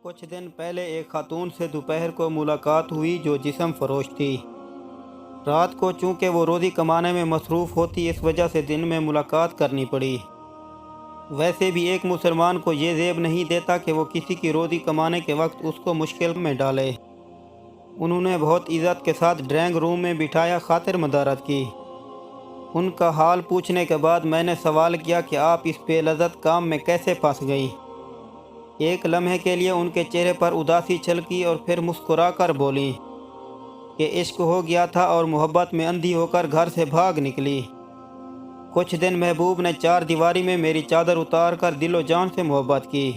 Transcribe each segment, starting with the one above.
کچھ دن پہلے ایک خاتون سے دوپہر کو ملاقات ہوئی جو جسم فروش تھی۔ رات کو چونکہ وہ روزی کمانے میں مصروف ہوتی، اس وجہ سے دن میں ملاقات کرنی پڑی۔ ویسے بھی ایک مسلمان کو یہ زیب نہیں دیتا کہ وہ کسی کی روزی کمانے کے وقت اس کو مشکل میں ڈالے۔ انہوں نے بہت عزت کے ساتھ ڈرائنگ روم میں بٹھایا، خاطر مدارت کی۔ ان کا حال پوچھنے کے بعد میں نے سوال کیا کہ آپ اس بے لذت کام میں کیسے پھنس گئیں؟ ایک لمحے کے لیے ان کے چہرے پر اداسی چھلکی اور پھر مسکرا کر بولیں کہ عشق ہو گیا تھا اور محبت میں اندھی ہو کر گھر سے بھاگ نکلی۔ کچھ دن محبوب نے چار دیواری میں میری چادر اتار کر دل و جان سے محبت کی،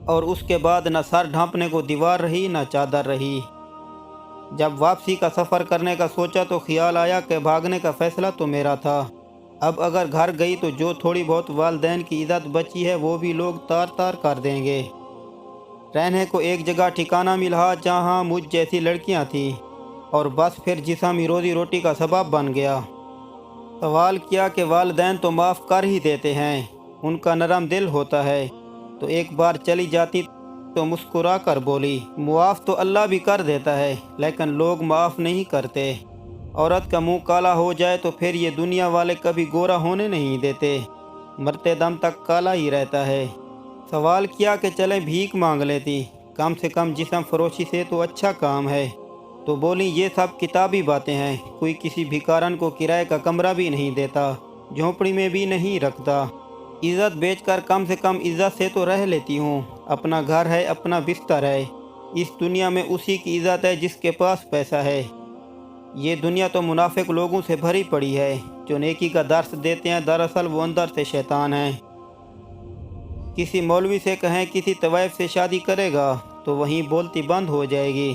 اور اس کے بعد نہ سر ڈھانپنے کو دیوار رہی نہ چادر رہی۔ جب واپسی کا سفر کرنے کا سوچا تو خیال آیا کہ بھاگنے کا فیصلہ تو میرا تھا، اب اگر گھر گئی تو جو تھوڑی بہت والدین کی عزت بچی ہے وہ بھی لوگ تار تار کر دیں گے۔ رہنے کو ایک جگہ ٹھکانہ ملا جہاں مجھ جیسی لڑکیاں تھیں، اور بس پھر جسم روزی روٹی کا سبب بن گیا۔ سوال کیا کہ والدین تو معاف کر ہی دیتے ہیں، ان کا نرم دل ہوتا ہے، تو ایک بار چلی جاتی تو مسکرا کر بولی، معاف تو اللہ بھی کر دیتا ہے لیکن لوگ معاف نہیں کرتے۔ عورت کا منہ کالا ہو جائے تو پھر یہ دنیا والے کبھی گورا ہونے نہیں دیتے، مرتے دم تک کالا ہی رہتا ہے۔ سوال کیا کہ چلیں بھیک مانگ لیتی، کم سے کم جسم فروشی سے تو اچھا کام ہے، تو بولی یہ سب کتابی باتیں ہیں، کوئی کسی بھکارن کو کرائے کا کمرہ بھی نہیں دیتا، جھونپڑی میں بھی نہیں رکھتا، عزت بیچ کر کم سے کم عزت سے تو رہ لیتی ہوں، اپنا گھر ہے، اپنا بستر ہے، اس دنیا میں اسی کی عزت ہے جس کے پاس پیسہ ہے۔ یہ دنیا تو منافق لوگوں سے بھری پڑی ہے جو نیکی کا درس دیتے ہیں، دراصل وہ اندر سے شیطان ہیں۔ کسی مولوی سے کہیں کسی طوائف سے شادی کرے گا تو وہیں بولتی بند ہو جائے گی۔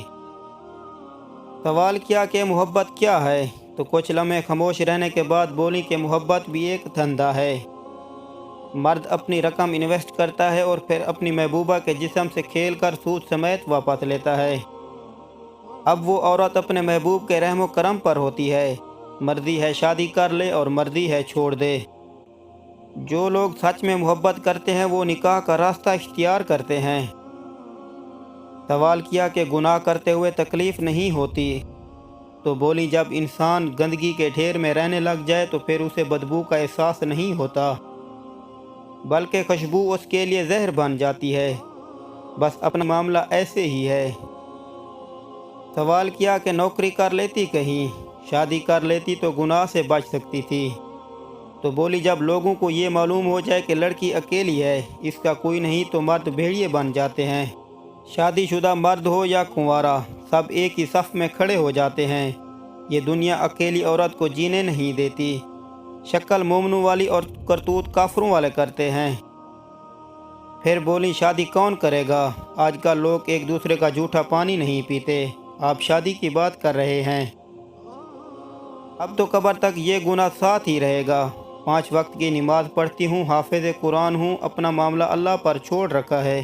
سوال کیا کہ محبت کیا ہے، تو کچھ لمحے خاموش رہنے کے بعد بولی کہ محبت بھی ایک دھندا ہے۔ مرد اپنی رقم انویسٹ کرتا ہے اور پھر اپنی محبوبہ کے جسم سے کھیل کر سود سمیت واپس لیتا ہے۔ اب وہ عورت اپنے محبوب کے رحم و کرم پر ہوتی ہے، مرضی ہے شادی کر لے اور مرضی ہے چھوڑ دے۔ جو لوگ سچ میں محبت کرتے ہیں وہ نکاح کا راستہ اختیار کرتے ہیں۔ سوال کیا کہ گناہ کرتے ہوئے تکلیف نہیں ہوتی، تو بولی جب انسان گندگی کے ڈھیر میں رہنے لگ جائے تو پھر اسے بدبو کا احساس نہیں ہوتا، بلکہ خوشبو اس کے لیے زہر بن جاتی ہے، بس اپنا معاملہ ایسے ہی ہے۔ سوال کیا کہ نوکری کر لیتی، کہیں شادی کر لیتی تو گناہ سے بچ سکتی تھی، تو بولی جب لوگوں کو یہ معلوم ہو جائے کہ لڑکی اکیلی ہے، اس کا کوئی نہیں، تو مرد بھیڑیے بن جاتے ہیں، شادی شدہ مرد ہو یا کنوارا، سب ایک ہی صف میں کھڑے ہو جاتے ہیں۔ یہ دنیا اکیلی عورت کو جینے نہیں دیتی، شکل مومنوں والی اور کرتوت کافروں والے کرتے ہیں۔ پھر بولی شادی کون کرے گا، آج کل لوگ ایک دوسرے کا جھوٹا پانی نہیں پیتے، آپ شادی کی بات کر رہے ہیں، اب تو قبر تک یہ گناہ ساتھ ہی رہے گا۔ 5 وقت کی نماز پڑھتی ہوں، حافظ قرآن ہوں، اپنا معاملہ اللہ پر چھوڑ رکھا ہے،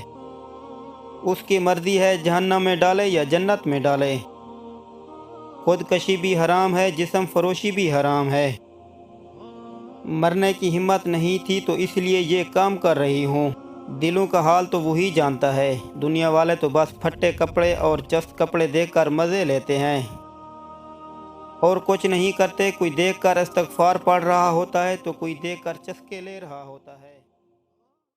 اس کی مرضی ہے جہنم میں ڈالے یا جنت میں ڈالے۔ خودکشی بھی حرام ہے، جسم فروشی بھی حرام ہے، مرنے کی ہمت نہیں تھی تو اس لیے یہ کام کر رہی ہوں۔ دلوں کا حال تو وہی جانتا ہے، دنیا والے تو بس پھٹے کپڑے اور چست کپڑے دیکھ کر مزے لیتے ہیں اور کچھ نہیں کرتے۔ کوئی دیکھ کر استغفار پڑھ رہا ہوتا ہے تو کوئی دیکھ کر چسکے لے رہا ہوتا ہے۔